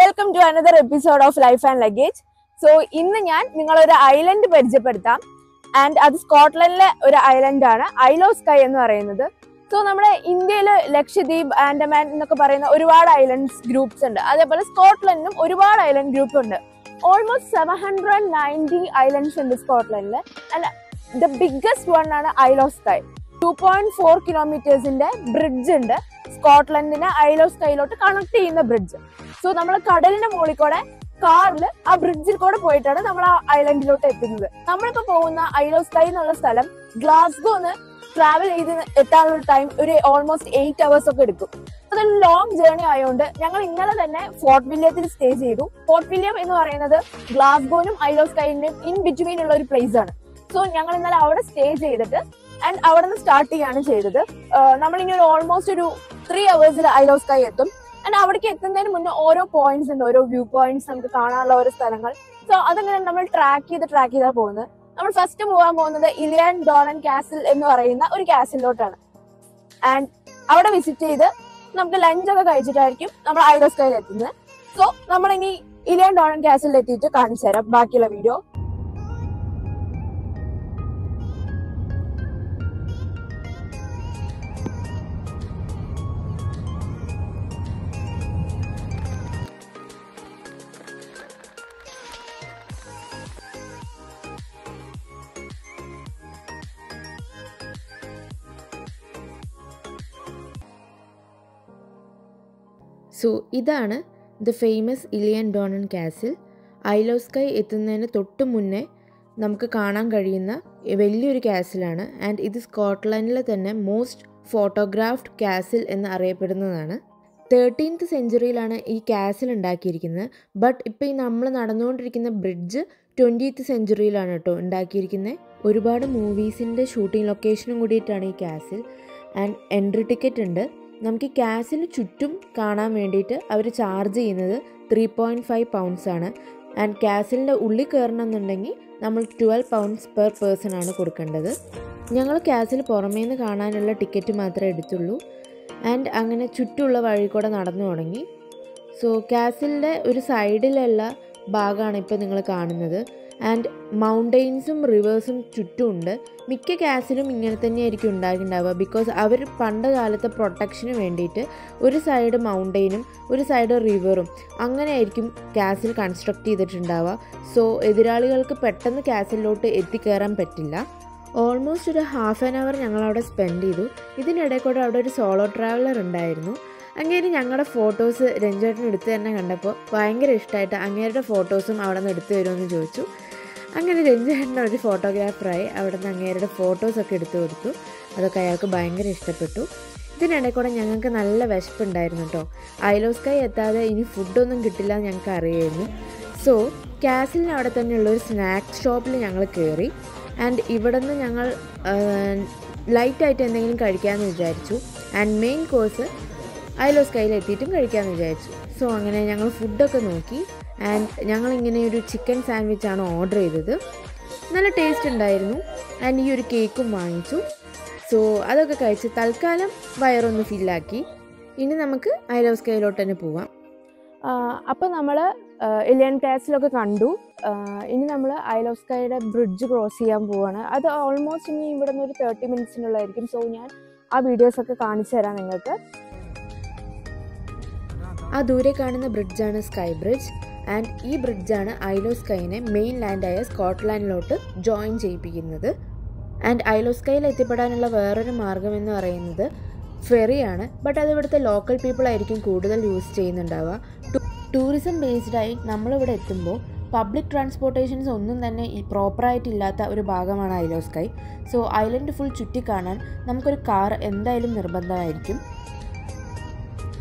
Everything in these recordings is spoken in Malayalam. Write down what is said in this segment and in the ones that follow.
Welcome to another episode of Life and Luggage. So, ഇന്ന് ഞാൻ നിങ്ങളൊരു ഐലൻഡ് പരിചയപ്പെടുത്താം. ആൻഡ് അത് സ്കോട്ട്ലൻഡിലെ ഒരു ഐലൻഡാണ്, ഐൽ ഓഫ് സ്കൈ എന്ന് പറയുന്നത്. സോ നമ്മുടെ ഇന്ത്യയിൽ ലക്ഷദ്വീപ്, ആൻഡമാൻ എന്നൊക്കെ പറയുന്ന ഒരുപാട് ഐലൻഡ്സ് ഗ്രൂപ്പ്സ് ഉണ്ട്. അതേപോലെ സ്കോട്ട്ലൻഡിലും ഒരുപാട് ഐലൻഡ് ഗ്രൂപ്പ് ഉണ്ട്. ഓൾമോസ്റ്റ് 790 ഐലൻഡ്സ് ഉണ്ട് സ്കോട്ട്ലൻഡിൽ. ആൻഡ് ദ ബിഗ്ഗസ്റ്റ് വൺ ആണ് ഐൽ ഓഫ് സ്കൈ. 2.4 കിലോമീറ്റേഴ്സിന്റെ ബ്രിഡ്ജ് ഉണ്ട് സ്കോട്ട്ലൻഡിനെ ഐൽ ഓഫ് സ്കൈയിലോട്ട് കണക്ട് ചെയ്യുന്ന ബ്രിഡ്ജ്. സോ നമ്മൾ കടലിന്റെ മുകളിൽ കൂടെ കാറിൽ ആ ബ്രിഡ്ജിൽ കൂടെ പോയിട്ടാണ് നമ്മൾ ആ ഐലൻഡിലോട്ട് എത്തുന്നത്. നമ്മളിപ്പോ പോകുന്ന ഐൽ ഓഫ് സ്കൈ എന്നുള്ള സ്ഥലം ഗ്ലാസ്ഗോന്ന് ട്രാവൽ ചെയ്ത് എത്താനുള്ള ടൈം ഒരു ഓൾമോസ്റ്റ് 8 hours ഒക്കെ എടുക്കും. അതൊരു ലോങ് ജേർണി ആയതുകൊണ്ട് ഞങ്ങൾ ഇന്നലെ തന്നെ ഫോർട്ട് വില്യത്തിൽ സ്റ്റേ ചെയ്തു. ഫോർട്ട് വില്യം എന്ന് പറയുന്നത് ഗ്ലാസ്ഗോനും ഐൽ ഓഫ് സ്കൈന്റെയും ഇൻ ബിറ്റ്വീൻ ഉള്ള ഒരു പ്ലേസ് ആണ്. സോ ഞങ്ങൾ ഇന്നലെ അവിടെ സ്റ്റേ ചെയ്തിട്ട് ആൻഡ് അവിടെ നിന്ന് സ്റ്റാർട്ട് ചെയ്യാണ് ചെയ്തത്. നമ്മളിനി ഒരു ഓൾമോസ്റ്റ് ഒരു 3 hours ഐൽ ഓഫ് സ്കൈ എത്തും. ആൻഡ് അവിടേക്ക് എത്തുന്നതിന് മുന്നേ ഓരോ പോയിന്റ്സ് ഉണ്ട്, ഓരോ വ്യൂ പോയിന്റ്സ് നമുക്ക് കാണാനുള്ള ഓരോ സ്ഥലങ്ങൾ. സോ അതങ്ങനെ നമ്മൾ ട്രാക്ക് ചെയ്താ പോകുന്നത്. നമ്മൾ ഫസ്റ്റ് പോകാൻ പോകുന്നത് ഇലിയൻ ഡോണൻ കാസിൽ എന്ന് പറയുന്ന ഒരു കാസിലോട്ടാണ്. ആൻഡ് അവിടെ വിസിറ്റ് ചെയ്ത് നമുക്ക് ലഞ്ചൊക്കെ കഴിച്ചിട്ടായിരിക്കും നമ്മൾ ഐൽ ഓഫ് സ്കൈയിൽ എത്തുന്നത്. സോ നമ്മളിനി ഇലിയൻ ഡോണൻ കാസിൽ എത്തിയിട്ട് കാണിച്ചു തരാം ബാക്കിയുള്ള വീഡിയോ. സോ ഇതാണ് the famous Eilean Donan Castle. Isle of Skye എത്തുന്നതിന് തൊട്ട് മുന്നേ നമുക്ക് കാണാൻ കഴിയുന്ന വലിയൊരു കാസിലാണ്. ആൻഡ് ഇത് സ്കോട്ട്ലൻഡിലെ തന്നെ മോസ്റ്റ് ഫോട്ടോഗ്രാഫ്ഡ് കാസിൽ എന്ന് അറിയപ്പെടുന്നതാണ്. 13th സെഞ്ച്വറിയിലാണ് ഈ കാസിൽ ഉണ്ടാക്കിയിരിക്കുന്നത്. ബട്ട് ഇപ്പോൾ ഈ നമ്മൾ നടന്നുകൊണ്ടിരിക്കുന്ന ബ്രിഡ്ജ് 20th സെഞ്ച്വറിയിലാണ് കേട്ടോ ഉണ്ടാക്കിയിരിക്കുന്നത്. ഒരുപാട് മൂവീസിൻ്റെ ഷൂട്ടിംഗ് ലൊക്കേഷനും കൂടിയിട്ടാണ് ഈ കാസിൽ. ആൻഡ് എൻട്രി ടിക്കറ്റ് ഉണ്ട്. നമുക്ക് ഈ കാസിന് ചുറ്റും കാണാൻ വേണ്ടിയിട്ട് അവർ ചാർജ് ചെയ്യുന്നത് 3.5 pounds ആണ്. ആൻഡ് കാസിലിൻ്റെ ഉള്ളിൽ കയറണമെന്നുണ്ടെങ്കിൽ നമ്മൾ 12 pounds per person ആണ് കൊടുക്കേണ്ടത്. ഞങ്ങൾ കാസിൽ പുറമേ നിന്ന് കാണാനുള്ള ടിക്കറ്റ് മാത്രമേ എടുത്തുള്ളൂ. ആൻഡ് അങ്ങനെ ചുറ്റുമുള്ള വഴി കൂടെ നടന്നു തുടങ്ങി. സോ കാസിലിൻ്റെ ഒരു സൈഡിലുള്ള ഭാഗമാണ് ഇപ്പോൾ നിങ്ങൾ കാണുന്നത്. ആൻഡ് മൗണ്ടെയ്ൻസും റിവേഴ്സും ചുറ്റുമുണ്ട്. മിക്ക കാസിലും ഇങ്ങനെ തന്നെയായിരിക്കും ഉണ്ടായിട്ടുണ്ടാവുക. ബിക്കോസ് അവർ പണ്ട് കാലത്തെ പ്രൊട്ടക്ഷന് വേണ്ടിയിട്ട് ഒരു സൈഡ് മൗണ്ടെയ്നും ഒരു സൈഡ് റിവറും അങ്ങനെയായിരിക്കും കാസിൽ കൺസ്ട്രക്ട് ചെയ്തിട്ടുണ്ടാവുക. സോ എതിരാളികൾക്ക് പെട്ടെന്ന് കാസിലോട്ട് എത്തിക്കയറാൻ പറ്റില്ല. ഓൾമോസ്റ്റ് ഒരു 1/2 hour ഞങ്ങളവിടെ സ്പെൻഡ് ചെയ്തു. ഇതിനിടെ കൂടെ അവിടെ ഒരു സോളോ ട്രാവലർ ഉണ്ടായിരുന്നു. അങ്ങനെ ഞങ്ങളുടെ ഫോട്ടോസ് രഞ്ജേട്ടൻ എടുത്ത് തന്നെ കണ്ടപ്പോൾ ഭയങ്കര ഇഷ്ടമായിട്ട് അങ്ങേരുടെ ഫോട്ടോസും അവിടെ നിന്ന് എടുത്തു തരുമെന്ന് ചോദിച്ചു. അങ്ങനെ രഞ്ജേട്ടൻ്റെ ഒരു ഫോട്ടോഗ്രാഫറായി അവിടെ നിന്ന് അങ്ങേരുടെ ഫോട്ടോസൊക്കെ എടുത്തു കൊടുത്തു. അതൊക്കെ അയാൾക്ക് ഭയങ്കര ഇഷ്ടപ്പെട്ടു. ഇതിനിടെ കൂടെ ഞങ്ങൾക്ക് നല്ല വിശപ്പുണ്ടായിരുന്നു കേട്ടോ. ഐൽ ഓഫ് സ്കൈ എത്താതെ ഇനി ഫുഡൊന്നും കിട്ടില്ല എന്ന് ഞങ്ങൾക്ക് അറിയായിരുന്നു. സോ കാസിലിന് അവിടെ തന്നെയുള്ള ഒരു സ്നാക്സ് ഷോപ്പിൽ ഞങ്ങൾ കയറി. ആൻഡ് ഇവിടെ നിന്ന് ഞങ്ങൾ ലൈറ്റായിട്ട് എന്തെങ്കിലും കഴിക്കാമെന്ന് വിചാരിച്ചു. And main course Isle of സ്കൈയിൽ എത്തിയിട്ടും കഴിക്കാമെന്ന് വിചാരിച്ചു. സോ അങ്ങനെ ഞങ്ങൾ ഫുഡൊക്കെ നോക്കി. ആൻഡ് ഞങ്ങളിങ്ങനെ ഒരു ചിക്കൻ സാൻഡ്വിച്ചാണ് ഓർഡർ ചെയ്തത്. നല്ല ടേസ്റ്റ് ഉണ്ടായിരുന്നു. ആൻഡ് ഈ ഒരു കേക്കും വാങ്ങിച്ചു. സോ അതൊക്കെ കഴിച്ച് തൽക്കാലം വയറൊന്ന് ഫില്ലാക്കി. ഇനി നമുക്ക് ഐൽ ഓഫ് സ്കൈയിലോട്ട് തന്നെ പോവാം. അപ്പോൾ നമ്മൾ ഇലിയൻ കാസിലൊക്കെ കണ്ടു. ഇനി നമ്മൾ ഐൽ ഓഫ് സ്കൈയുടെ ബ്രിഡ്ജ് ക്രോസ് ചെയ്യാൻ പോവാണ്. അത് ഓൾമോസ്റ്റ് ഇനി ഇവിടെ നിന്ന് ഒരു 30 minutes സോ ഞാൻ ആ വീഡിയോസൊക്കെ കാണിച്ചു തരാം നിങ്ങൾക്ക്. ആ ദൂരെ കാണുന്ന ബ്രിഡ്ജാണ് സ്കൈ ബ്രിഡ്ജ്. ആൻഡ് ഈ ബ്രിഡ്ജാണ് ഐൽ ഓഫ് സ്കൈനെ മെയിൻ ലാൻഡായ സ്കോട്ട്ലാൻഡിലോട്ട് ജോയിൻ ചെയ്യിപ്പിക്കുന്നത്. ആൻഡ് ഐൽ ഓഫ് സ്കൈയിൽ എത്തിപ്പെടാനുള്ള വേറൊരു മാർഗം എന്ന് പറയുന്നത് ഫെറിയാണ്. ബട്ട് അത് ഇവിടുത്തെ ലോക്കൽ പീപ്പിൾ ആയിരിക്കും കൂടുതൽ യൂസ് ചെയ്യുന്നുണ്ടാവുക. ടൂറിസം ബേസ്ഡായി നമ്മളിവിടെ എത്തുമ്പോൾ പബ്ലിക് ട്രാൻസ്പോർട്ടേഷൻസ് ഒന്നും തന്നെ ഈ പ്രോപ്പറായിട്ടില്ലാത്ത ഒരു ഭാഗമാണ് ഐലോസ്കൈ. സോ ഐലൻഡ് ഫുൾ ചുറ്റിക്കാണാൻ നമുക്കൊരു കാർ എന്തായാലും നിർബന്ധമായിരിക്കും.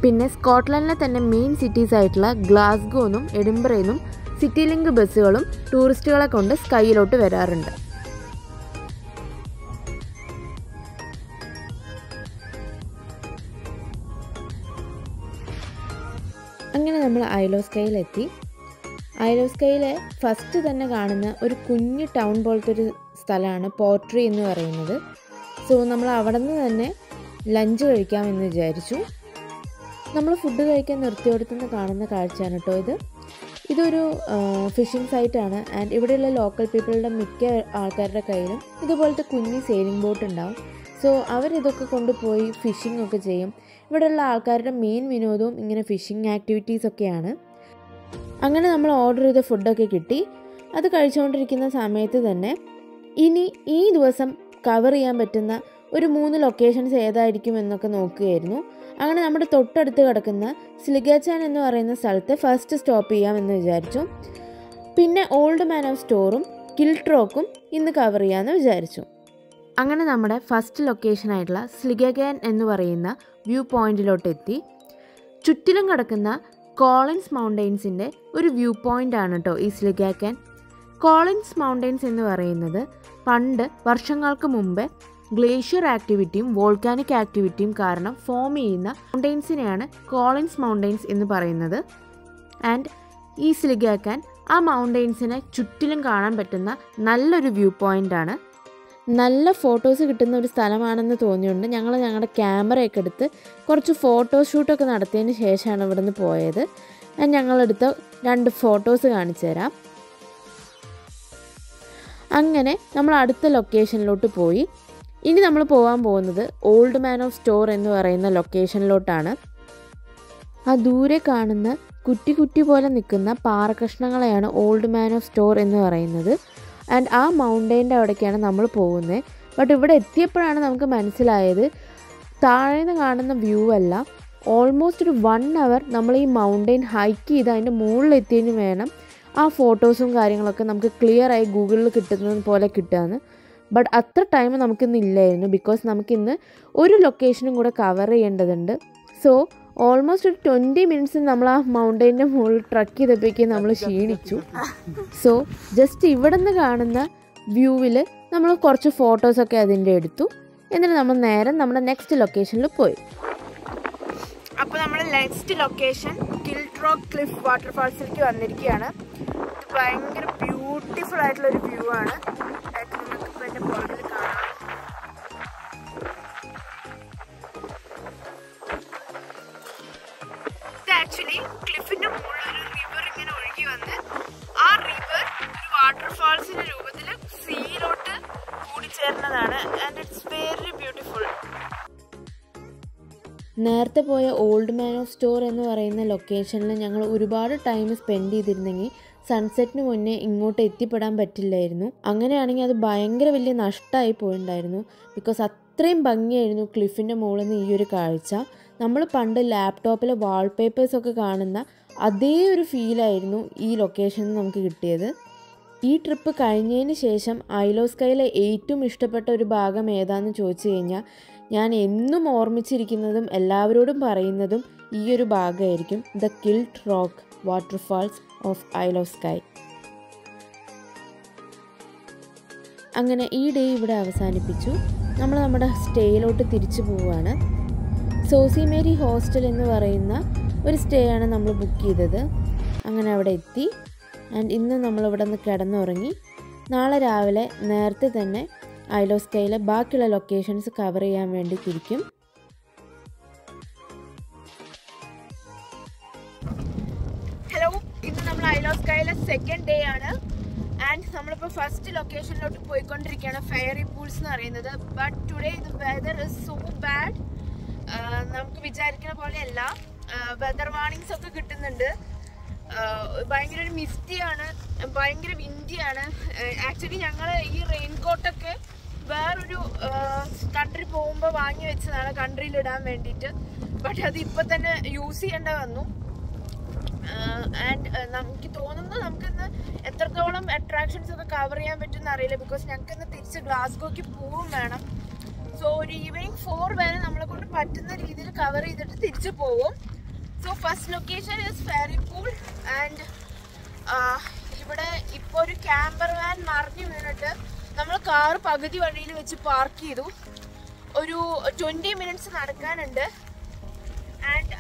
പിന്നെ സ്കോട്ട്ലൻഡിലെ തന്നെ മെയിൻ സിറ്റീസ് ആയിട്ടുള്ള ഗ്ലാസ്ഗോന്നും എഡിൻബറയിൽ സിറ്റി ലിങ്ക് ബസ്സുകളും ടൂറിസ്റ്റുകളെ കൊണ്ട് സ്കൈയിലോട്ട് വരാറുണ്ട്. അങ്ങനെ നമ്മൾ ഐലോസ്കൈയിലെത്തി. ഐലോസ്കൈയിലെ ഫസ്റ്റ് തന്നെ കാണുന്ന ഒരു കുഞ്ഞു ടൗൺ പോലത്തെ ഒരു സ്ഥലമാണ് പോർട്രി എന്ന് പറയുന്നത്. സോ നമ്മൾ അവിടെ നിന്ന് തന്നെ ലഞ്ച് കഴിക്കാമെന്ന് വിചാരിച്ചു. നമ്മൾ ഫുഡ് കഴിക്കാൻ നിർത്തിയെടുത്തുനിന്ന് കാണുന്ന കാഴ്ചയാണ് കേട്ടോ ഇതൊരു ഫിഷിംഗ് സൈറ്റാണ്. ആൻഡ് ഇവിടെയുള്ള ലോക്കൽ പീപ്പിളുടെ മിക്ക ആൾക്കാരുടെ കയ്യിലും ഇതുപോലത്തെ കുഞ്ഞ് സെയിലിംഗ് ബോട്ട് ഉണ്ടാവും. സോ അവരിതൊക്കെ കൊണ്ടുപോയി ഫിഷിംഗ് ഒക്കെ ചെയ്യും. ഇവിടെയുള്ള ആൾക്കാരുടെ മെയിൻ വിനോദവും ഇങ്ങനെ ഫിഷിംഗ് ആക്ടിവിറ്റീസൊക്കെയാണ്. അങ്ങനെ നമ്മൾ ഓർഡർ ചെയ്ത ഫുഡൊക്കെ കിട്ടി. അത് കഴിച്ചുകൊണ്ടിരിക്കുന്ന സമയത്ത് തന്നെ ഇനി ഈ ദിവസം കവർ ചെയ്യാൻ പറ്റുന്ന ഒരു 3 ലൊക്കേഷൻസ് ഏതായിരിക്കും എന്നൊക്കെ നോക്കുകയായിരുന്നു. അങ്ങനെ നമ്മുടെ തൊട്ടടുത്ത് കിടക്കുന്ന സ്ലിഗാച്ചാൻ എന്ന് പറയുന്ന സ്ഥലത്ത് ഫസ്റ്റ് സ്റ്റോപ്പ് ചെയ്യാമെന്ന് വിചാരിച്ചു. പിന്നെ ഓൾഡ് മാൻ ഓഫ് സ്റ്റോറും കിൽട്രോക്കും ഇന്ന് കവർ ചെയ്യാമെന്ന് വിചാരിച്ചു. അങ്ങനെ നമ്മുടെ ഫസ്റ്റ് ലൊക്കേഷനായിട്ടുള്ള സ്ലിഗാക്കാൻ എന്ന് പറയുന്ന വ്യൂ പോയിൻറ്റിലോട്ട് എത്തി. ചുറ്റിലും കിടക്കുന്ന കോളിൻസ് മൗണ്ടെയ്ൻസിൻ്റെ ഒരു വ്യൂ പോയിൻ്റാണ് കേട്ടോ ഈ സ്ലിഗാക്കാൻ. കോളിൻസ് മൗണ്ടെയ്ൻസ് എന്ന് പറയുന്നത് പണ്ട് വർഷങ്ങൾക്ക് മുമ്പേ ഗ്ലേഷ്യർ ആക്ടിവിറ്റിയും വോൾക്കാനിക് ആക്ടിവിറ്റിയും കാരണം ഫോം ചെയ്യുന്ന മൗണ്ടെയ്ൻസിനെയാണ് കോളിൻസ് മൗണ്ടെയ്ൻസ് എന്ന് പറയുന്നത്. ആൻഡ് ഈ സ്ലിഗാക്കാൻ ആ മൗണ്ടെയ്ൻസിനെ ചുറ്റിലും കാണാൻ പറ്റുന്ന നല്ലൊരു വ്യൂ പോയിൻ്റാണ്. നല്ല ഫോട്ടോസ് കിട്ടുന്ന ഒരു സ്ഥലമാണെന്ന് തോന്നിയുകൊണ്ട് ഞങ്ങൾ ഞങ്ങളുടെ ക്യാമറയൊക്കെ എടുത്ത് കുറച്ച് ഫോട്ടോഷൂട്ടൊക്കെ നടത്തിയതിന് ശേഷമാണ് ഇവിടെ നിന്ന് പോയത്. ഞങ്ങളെടുത്ത 2 ഫോട്ടോസ് കാണിച്ചു തരാം. അങ്ങനെ നമ്മൾ അടുത്ത ലൊക്കേഷനിലോട്ട് പോയി. ഇനി നമ്മൾ പോകാൻ പോകുന്നത് ഓൾഡ് മാൻ ഓഫ് സ്റ്റോർ എന്ന് പറയുന്ന ലൊക്കേഷനിലോട്ടാണ്. ആ ദൂരെ കാണുന്ന കുറ്റി കുറ്റി പോലെ നിൽക്കുന്ന പാറക്കഷ്ണങ്ങളെയാണ് ഓൾഡ് മാൻ ഓഫ് സ്റ്റോർ എന്ന് പറയുന്നത്. ആൻഡ് ആ മൗണ്ടെയിൻ്റെ അവിടേക്കാണ് നമ്മൾ പോകുന്നത്. ബട്ട് ഇവിടെ എത്തിയപ്പോഴാണ് നമുക്ക് മനസ്സിലായത് താഴെ നിന്ന് കാണുന്ന വ്യൂ അല്ല, ഓൾമോസ്റ്റ് ഒരു 1 hour നമ്മൾ ഈ മൗണ്ടെയിൻ ഹൈക്ക് ചെയ്ത് അതിൻ്റെ മുകളിലെത്തിയതിന് വേണം ആ ഫോട്ടോസും കാര്യങ്ങളൊക്കെ നമുക്ക് ക്ലിയർ ആയി ഗൂഗിളിൽ കിട്ടുന്നത് പോലെ കിട്ടുകയെന്ന്. ബട്ട് അത്ര ടൈം നമുക്കിന്ന് ഇല്ലായിരുന്നു. ബിക്കോസ് നമുക്കിന്ന് ഒരു ലൊക്കേഷനും കൂടെ കവർ ചെയ്യേണ്ടതുണ്ട്. സോ ഓൾമോസ്റ്റ് ഒരു 20 minutes നമ്മൾ ആ മൗണ്ടെയിൻ്റെ മുകളിൽ ട്രക്ക് ചെയ്തപ്പോഴേക്കും നമ്മൾ ക്ഷീണിച്ചു. സോ ജസ്റ്റ് ഇവിടെ നിന്ന് കാണുന്ന വ്യൂവിൽ നമ്മൾ കുറച്ച് ഫോട്ടോസൊക്കെ അതിൻ്റെ എടുത്തു. എന്നിട്ട് നമ്മൾ നേരെ നമ്മുടെ നെക്സ്റ്റ് ലൊക്കേഷനിൽ പോയി. അപ്പോൾ നമ്മൾ നെക്സ്റ്റ് ലൊക്കേഷൻ കിൽട്രോക്ക് ക്ലിഫ് വാട്ടർഫാൾസിലേക്ക് വന്നിരിക്കുകയാണ്. ഇത് ഭയങ്കര ബ്യൂട്ടിഫുൾ ആയിട്ടുള്ളൊരു വ്യൂ ആണ്. നിങ്ങൾക്കിപ്പോൾ എൻ്റെ പുറകിൽ കാണാം. ഇത് ആക്ച്വലി ക്ലിഫിൻ്റെ മുകളിൽ ഒരു റിവർ ഇങ്ങനെ ഒഴുകി വന്ന് ആ റിവർ ഒരു വാട്ടർഫാൾസിൻ്റെ രൂപത്തിൽ സീയിലോട്ട് കൂടിച്ചേർന്നതാണ്. And it's very beautiful. നേരത്തെ പോയ ഓൾഡ് മാൻ ഓഫ് സ്റ്റോർ എന്ന് പറയുന്ന ലൊക്കേഷനിൽ ഞങ്ങൾ ഒരുപാട് ടൈം സ്പെൻഡ് ചെയ്തിരുന്നെങ്കിൽ സൺസെറ്റിന് മുന്നേ ഇങ്ങോട്ട് എത്തിപ്പെടാൻ പറ്റില്ലായിരുന്നു. അങ്ങനെയാണെങ്കിൽ അത് ഭയങ്കര വലിയ നഷ്ടമായി പോയിട്ടുണ്ടായിരുന്നു. ബിക്കോസ് അത്രയും ഭംഗിയായിരുന്നു ക്ലിഫിൻ്റെ മുകളിൽ നിന്ന് ഈ ഒരു കാഴ്ച. നമ്മൾ പണ്ട് ലാപ്ടോപ്പിലെ വാൾപേപ്പേഴ്സൊക്കെ കാണുന്ന അതേ ഒരു ഫീലായിരുന്നു ഈ ലൊക്കേഷനിൽ നമുക്ക് കിട്ടിയത്. ഈ ട്രിപ്പ് കഴിഞ്ഞതിന് ശേഷം ഐലോസ്കൈയിലെ ഏറ്റവും ഇഷ്ടപ്പെട്ട ഒരു ഭാഗം ഏതാണെന്ന് ചോദിച്ചു കഴിഞ്ഞാൽ ഞാൻ എന്നും ഓർമ്മിച്ചിരിക്കുന്നതും എല്ലാവരോടും പറയുന്നതും ഈ ഒരു ഭാഗമായിരിക്കും, ദ കിൽട്ട് റോക്ക് വാട്ടർഫാൾസ് ഓഫ് ഐലോസ്കൈ. അങ്ങനെ ഈ ഡേ ഇവിടെ അവസാനിപ്പിച്ചു. നമ്മൾ നമ്മുടെ സ്റ്റേയിലോട്ട് തിരിച്ചു പോവുകയാണ്. സോസി മേരി ഹോസ്റ്റൽ എന്ന് പറയുന്ന ഒരു സ്റ്റേ ആണ് നമ്മൾ ബുക്ക് ചെയ്തത്. അങ്ങനെ അവിടെ എത്തി. ആൻഡ് ഇന്ന് നമ്മളിവിടെ നിന്ന് കിടന്നുറങ്ങി. നാളെ രാവിലെ നേരത്തെ തന്നെ ഐലോസ്കൈയിലെ ബാക്കിയുള്ള ലൊക്കേഷൻസ് കവർ ചെയ്യാൻ വേണ്ടി തിരിക്കും. ഹലോ, ഇന്ന് നമ്മൾ ഐലോസ്കൈയിലെ സെക്കൻഡ് ഡേ ആണ്. ആൻഡ് നമ്മളിപ്പോൾ ഫസ്റ്റ് ലൊക്കേഷനിലോട്ട് പോയിക്കൊണ്ടിരിക്കുകയാണ്, ഫെയറി പൂൾസ് എന്ന് പറയുന്നത്. But today the weather is so bad. നമുക്ക് വിചാരിക്കുന്ന പോലെയല്ല. വെദർ വാർണിങ്സ് ഒക്കെ കിട്ടുന്നുണ്ട്. ഭയങ്കര ഒരു മിസ്റ്റിയാണ്, ഭയങ്കര വിൻഡിയാണ്. ആക്ച്വലി ഞങ്ങൾ ഈ റെയിൻകോട്ടൊക്കെ വേറൊരു കൺട്രി പോകുമ്പോൾ വാങ്ങി വെച്ചതാണ് കൺട്രിയിൽ ഇടാൻ വേണ്ടിയിട്ട്. ബട്ട് അത് ഇപ്പം തന്നെ യൂസ് ചെയ്യേണ്ട വന്നു. ആൻഡ് നമുക്ക് തോന്നുന്നു നമുക്കിന്ന് എത്രത്തോളം അട്രാക്ഷൻസ് ഒക്കെ കവർ ചെയ്യാൻ പറ്റുമെന്ന് അറിയില്ല, ബിക്കോസ് ഞങ്ങൾക്ക് ഇന്ന് തിരിച്ച് ഗ്ലാസ്ഗോയ്ക്ക് പോവും വേണം. സോ ഒരു ഈവനിങ് 4 വരെ നമ്മളെ കൊണ്ട് പറ്റുന്ന രീതിയിൽ കവർ ചെയ്തിട്ട് തിരിച്ചു പോവും. So first location is ferry pool. And ഇവിടെ ഇപ്പോൾ ഒരു ക്യാമ്പർ വാൻ മറിഞ്ഞു വീണിട്ട് നമ്മൾ കാർ പകുതി വഴിയിൽ വെച്ച് പാർക്ക് ചെയ്തു. ഒരു 20 മിനിറ്റ്സ് നടക്കാനുണ്ട്. ആൻഡ്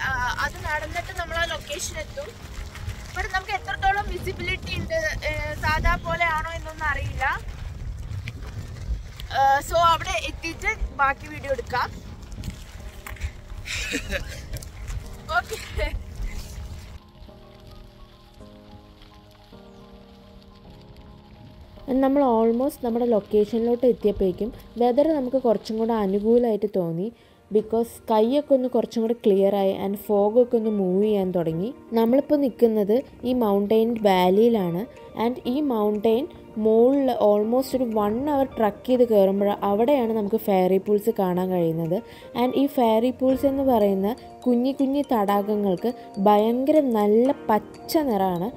അത് നടന്നിട്ട് നമ്മൾ ആ ലൊക്കേഷൻ എത്തും. ഇവിടെ നമുക്ക് എത്രത്തോളം വിസിബിലിറ്റി ഉണ്ട്, സാധാ പോലെ ആണോ എന്നൊന്നും അറിയില്ല. സോ അവിടെ എത്തിയിട്ട് ബാക്കി വീഡിയോ എടുക്കാം. ഓക്കെ. നമ്മൾ ഓൾമോസ്റ്റ് നമ്മുടെ ലൊക്കേഷനിലോട്ട് എത്തിയപ്പോഴേക്കും വെതർ നമുക്ക് കുറച്ചും കൂടെ അനുകൂലമായിട്ട് തോന്നി. ബിക്കോസ് സ്കൈയൊക്കെ ഒന്ന് കുറച്ചും കൂടെ ക്ലിയറായി ആൻഡ് ഫോഗൊക്കെ ഒന്ന് മൂവ് ചെയ്യാൻ തുടങ്ങി. നമ്മളിപ്പോൾ നിൽക്കുന്നത് ഈ മൗണ്ടെയിൻ വാലിയിലാണ്. ആൻഡ് ഈ മൗണ്ടെയിൻ മുകളിൽ ഓൾമോസ്റ്റ് ഒരു 1 hour ട്രക്ക് ചെയ്ത് കയറുമ്പോൾ അവിടെയാണ് നമുക്ക് ഫെയറി പൂൾസ് കാണാൻ കഴിയുന്നത്. ആൻഡ് ഈ ഫെയറി പൂൾസ് എന്ന് പറയുന്ന കുഞ്ഞി കുഞ്ഞി തടാകങ്ങൾക്ക് ഭയങ്കര നല്ല പച്ച നിറമാണ്.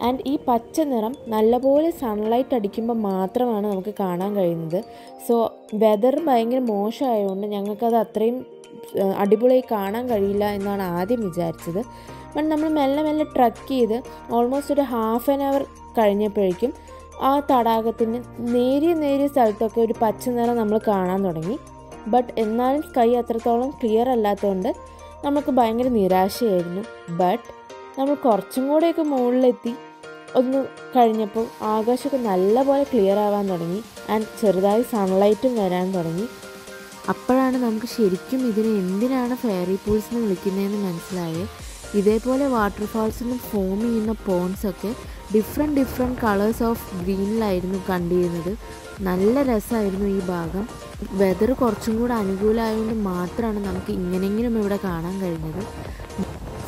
ആൻഡ് ഈ പച്ച നിറം നല്ലപോലെ സൺലൈറ്റ് അടിക്കുമ്പോൾ മാത്രമാണ് നമുക്ക് കാണാൻ കഴിയുന്നത്. സോ വെതർ ഭയങ്കര മോശമായതുകൊണ്ട് ഞങ്ങൾക്കത് അത്രയും അടിപൊളിയായി കാണാൻ കഴിയില്ല എന്നാണ് ആദ്യം വിചാരിച്ചത്. ബട്ട് നമ്മൾ മെല്ലെ മെല്ലെ ട്രക്ക് ചെയ്ത് ഓൾമോസ്റ്റ് ഒരു 1/2 hour കഴിഞ്ഞപ്പോഴേക്കും ആ തടാകത്തിന് നേരിയ സ്ഥലത്തൊക്കെ ഒരു പച്ച നിറം നമ്മൾ കാണാൻ തുടങ്ങി. ബട്ട് എന്നാലും സ്കൈ അത്രത്തോളം ക്ലിയർ അല്ലാത്തതുകൊണ്ട് നമുക്ക് ഭയങ്കര നിരാശയായിരുന്നു. ബട്ട് നമ്മൾ കുറച്ചും കൂടെയൊക്കെ മുകളിലെത്തി ഒന്ന് കഴിഞ്ഞപ്പോൾ ആകാശമൊക്കെ നല്ലപോലെ ക്ലിയർ ആവാൻ തുടങ്ങി. ആൻഡ് ചെറുതായി സൺലൈറ്റും വരാൻ തുടങ്ങി. അപ്പോഴാണ് നമുക്ക് ശരിക്കും ഇതിനെ എന്തിനാണ് ഫെയറി പൂൾസ് എന്ന് വിളിക്കുന്നതെന്ന് മനസ്സിലായത്. ഇതേപോലെ വാട്ടർഫാൾസിനും ഫോം ചെയ്യുന്ന പോൺസൊക്കെ ഡിഫറെൻറ്റ് കളേഴ്സ് ഓഫ് ഗ്രീനിലായിരുന്നു കണ്ടിരുന്നത്. നല്ല രസമായിരുന്നു ഈ ഭാഗം. വെതർ കുറച്ചും കൂടെ അനുകൂലമായതുകൊണ്ട് മാത്രമാണ് നമുക്ക് ഇങ്ങനെയെങ്കിലും ഇവിടെ കാണാൻ കഴിഞ്ഞത്.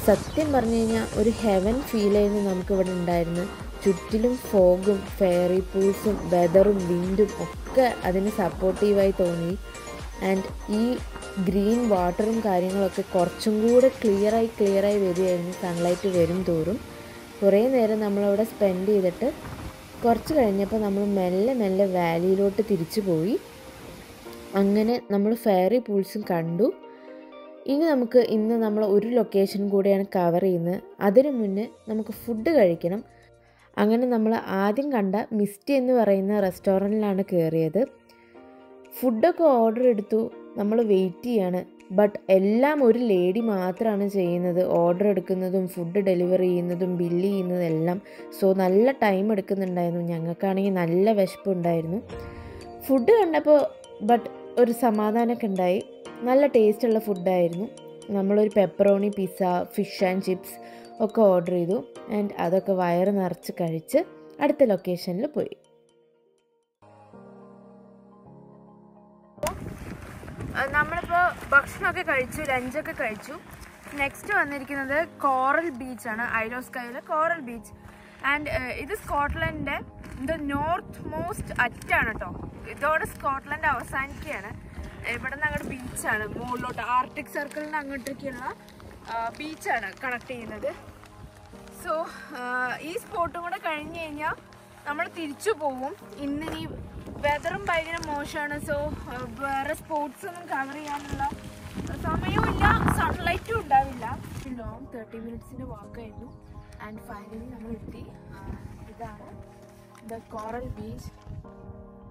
സത്യം പറഞ്ഞു കഴിഞ്ഞാൽ ഒരു ഹെവൻ ഫീൽ ആയിരുന്നു നമുക്കിവിടെ ഉണ്ടായിരുന്നത്. ചുറ്റിലും ഫോഗും ഫെയറി പൂൾസും വെതറും വിൻഡും ഒക്കെ അതിന് സപ്പോർട്ടീവായി തോന്നി. ആൻഡ് ഈ ഗ്രീൻ വാട്ടറും കാര്യങ്ങളൊക്കെ കുറച്ചും കൂടെ ക്ലിയറായി വരികയായിരുന്നു സൺലൈറ്റ് വരും തോറും. കുറേ നേരം നമ്മളവിടെ സ്പെൻഡ് ചെയ്തിട്ട് കുറച്ച് കഴിഞ്ഞപ്പോൾ നമ്മൾ മെല്ലെ വാലിയിലോട്ട് തിരിച്ചു പോയി. അങ്ങനെ നമ്മൾ ഫെയറി പൂൾസും കണ്ടു. ഇന്ന് നമ്മൾ ഒരു ലൊക്കേഷൻ കൂടെയാണ് കവർ ചെയ്യുന്നത്. അതിനു മുന്നേ നമുക്ക് ഫുഡ് കഴിക്കണം. അങ്ങനെ നമ്മൾ ആദ്യം കണ്ട മിസ്റ്റി എന്ന് പറയുന്ന റെസ്റ്റോറൻറ്റിലാണ് കയറിയത്. ഫുഡൊക്കെ ഓർഡർ എടുത്തു. നമ്മൾ വെയിറ്റ് ചെയ്യാണ്. ബട്ട് എല്ലാം ഒരു ലേഡി മാത്രമാണ് ചെയ്യുന്നത്. ഓർഡർ എടുക്കുന്നതും ഫുഡ് ഡെലിവറി ചെയ്യുന്നതും ബില്ല് ചെയ്യുന്നതും എല്ലാം. സോ നല്ല ടൈം എടുക്കുന്നുണ്ടായിരുന്നു. ഞങ്ങൾക്കാണെങ്കിൽ നല്ല വിശപ്പുണ്ടായിരുന്നു. ഫുഡ് കണ്ടപ്പോൾ ബട്ട് ഒരു സമാധാനമൊക്കെ ഉണ്ടായി. നല്ല ടേസ്റ്റുള്ള ഫുഡായിരുന്നു. നമ്മളൊരു pepperoni pizza, fish and chips ഒക്കെ ഓർഡർ ചെയ്തു. ആൻഡ് അതൊക്കെ വയറ് നിറച്ച് കഴിച്ച് അടുത്ത ലൊക്കേഷനിൽ പോയി. നമ്മളിപ്പോൾ ഭക്ഷണമൊക്കെ കഴിച്ചു, ലഞ്ചൊക്കെ കഴിച്ചു. നെക്സ്റ്റ് വന്നിരിക്കുന്നത് കോറൽ ബീച്ചാണ്. ഐലോ സ്കൈയിലെ കോറൽ ബീച്ച്. ആൻഡ് ഇത് സ്കോട്ട്ലൻഡിൻ്റെ നോർത്ത് മോസ്റ്റ് അറ്റാണ് കേട്ടോ. ഇതോടെ സ്കോട്ട്ലൻഡ് അവസാനിക്കുകയാണ്. ഇവിടെ നിന്ന് അങ്ങോട്ട് ബീച്ചാണ്, മുകളിലോട്ട് ആർട്ടിക് സർക്കിളിൻ്റെ അങ്ങോട്ടേക്കുള്ള ബീച്ചാണ് കണക്ട് ചെയ്യുന്നത്. സോ ഈ സ്പോട്ടും കൂടെ കഴിഞ്ഞ് കഴിഞ്ഞാൽ നമ്മൾ തിരിച്ചു പോവും. ഇന്ന് ഈ വെതറും ഭയങ്കര മോശമാണ്. സോ വേറെ സ്പോർട്സ് ഒന്നും കവർ ചെയ്യാനുള്ള സമയമില്ല, സൺലൈറ്റും ഉണ്ടാവില്ല. ലോങ് 30 മിനിറ്റ്സിൻ്റെ വാക്കായിരുന്നു. ആൻഡ് ഫൈനലി നമ്മൾ എത്തി. ഇതാണ് the coral beach.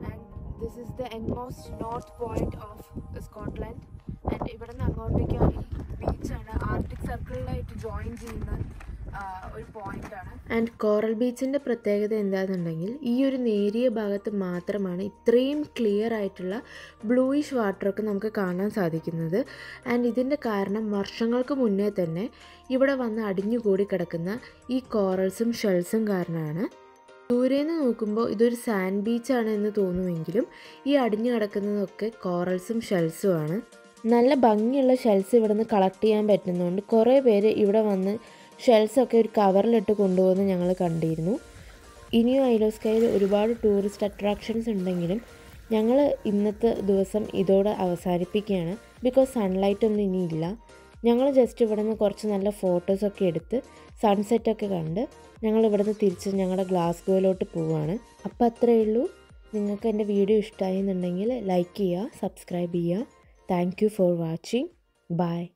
And this is the endmost north point of Scotland. And ഇവിടെ നിന്ന് അങ്ങോട്ടേക്കാണ് ഈ ബീച്ചാണ് ആർട്ടിക് സർക്കിളിലായിട്ട് ജോയിൻ ചെയ്യുന്ന ഒരു പോയിന്റാണ്. ആൻഡ് കോറൽ ബീച്ചിൻ്റെ പ്രത്യേകത എന്താണെന്നുണ്ടെങ്കിൽ ഈ ഒരു നേരിയ ഭാഗത്ത് മാത്രമാണ് ഇത്രയും ക്ലിയർ ആയിട്ടുള്ള ബ്ലൂയിഷ് വാട്ടറൊക്കെ നമുക്ക് കാണാൻ സാധിക്കുന്നത്. ആൻഡ് ഇതിൻ്റെ കാരണം വർഷങ്ങൾക്ക് മുന്നേ തന്നെ ഇവിടെ വന്ന് അടിഞ്ഞുകൂടി കിടക്കുന്ന ഈ കോറൽസും ഷെൽസും കാരണമാണ്. ദൂരേന്ന് നോക്കുമ്പോൾ ഇതൊരു സാൻഡ് ബീച്ചാണ് എന്ന് തോന്നുമെങ്കിലും ഈ അടിഞ്ഞു കിടക്കുന്നതൊക്കെ കോറൽസും ഷെൽസുമാണ്. നല്ല ഭംഗിയുള്ള ഷെൽസ് ഇവിടെ നിന്ന് കളക്ട് ചെയ്യാൻ പറ്റുന്നതുകൊണ്ട് കുറേ പേര് ഇവിടെ വന്ന് ഷെൽസൊക്കെ ഒരു കവറിലിട്ട് കൊണ്ടുപോകുന്ന ഞങ്ങൾ കണ്ടിരുന്നു. ഇനിയും ഐലോ സ്കൈയിൽ ഒരുപാട് ടൂറിസ്റ്റ് അട്രാക്ഷൻസ് ഉണ്ടെങ്കിലും ഞങ്ങൾ ഇന്നത്തെ ദിവസം ഇതോടെ അവസാനിപ്പിക്കുകയാണ്. ബിക്കോസ് സൺലൈറ്റ് ഒന്നും ഇനിയില്ല. ഞങ്ങൾ ജസ്റ്റ് ഇവിടെ നിന്ന് കുറച്ച് നല്ല ഫോട്ടോസൊക്കെ എടുത്ത് സൺസെറ്റൊക്കെ കണ്ട് ഞങ്ങൾ ഇവിടെ നിന്ന് തിരിച്ച് ഞങ്ങളുടെ ഗ്ലാസ്ഗോയിലോട്ട് പോവുകയാണ്. അപ്പോൾ അത്രയേ ഉള്ളൂ. നിങ്ങൾക്ക് എൻ്റെ വീഡിയോ ഇഷ്ടമായി എന്നുണ്ടെങ്കിൽ ലൈക്ക് ചെയ്യുക, സബ്സ്ക്രൈബ് ചെയ്യുക. Thank you for watching. By.